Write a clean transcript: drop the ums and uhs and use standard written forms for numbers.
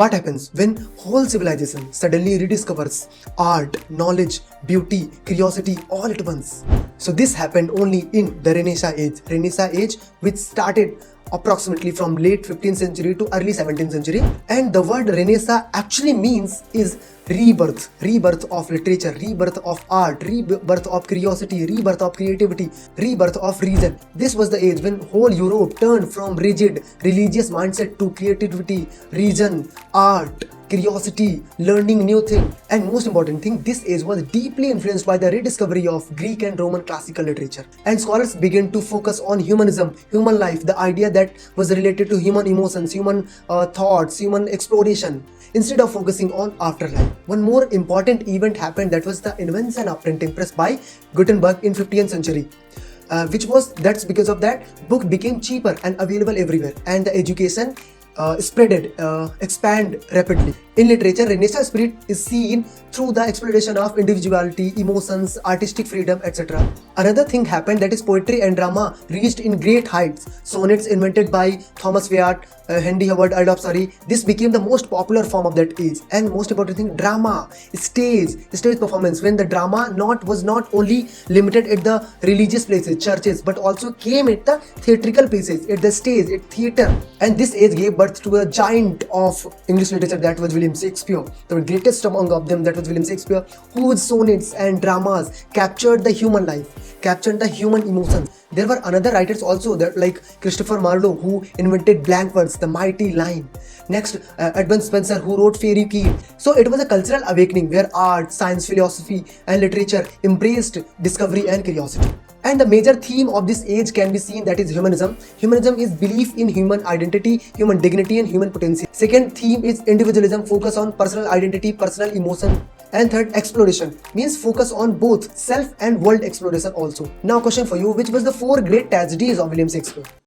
What happens when whole civilization suddenly rediscovers art, knowledge, beauty, curiosity all at once? So this happened only in the Renaissance age which started approximately from late 15th century to early 17th century. And the word Renaissance actually means is rebirth of literature, rebirth of art, rebirth of curiosity, rebirth of creativity, rebirth of reason. This was the age when whole Europe turned from rigid religious mindset to creativity, reason, art, curiosity, learning new things. And most important thing, this age was deeply influenced by the rediscovery of Greek and Roman classical literature. And scholars began to focus on humanism, human life, the idea that was related to human emotions, human thoughts, human exploration, instead of focusing on afterlife. One more important event happened, that was the invention of printing press by Gutenberg in 15th century. That's because of that book became cheaper and available everywhere, and the education expand rapidly. In literature, Renaissance spirit is seen through the exploration of individuality, emotions, artistic freedom, etc. Another thing happened, that is poetry and drama reached in great heights. Sonnets invented by Thomas Wyatt, Henry Howard Adolph, this became the most popular form of that age. And most important thing, drama, stage performance, when the drama was not only limited at the religious places, churches, but also came at the theatrical places, at the stage, at theater. And this age gave birth to a giant of English literature, that was William Shakespeare. The greatest among of them, that was William Shakespeare, whose sonnets and dramas captured the human life, captured the human emotions. There were another writers also, that like Christopher Marlowe, who invented blank verse, the mighty line. Next, Edmund Spenser, who wrote Fairy Tale. So it was a cultural awakening where art, science, philosophy and literature embraced discovery and curiosity. And the major theme of this age can be seen, that is humanism. Humanism is belief in human identity, human dignity and human potential. Second theme is individualism, focus on personal identity, personal emotion. And third, exploration, means focus on both self and world exploration also. Now question for you, which was the 4 great tragedies of William Shakespeare?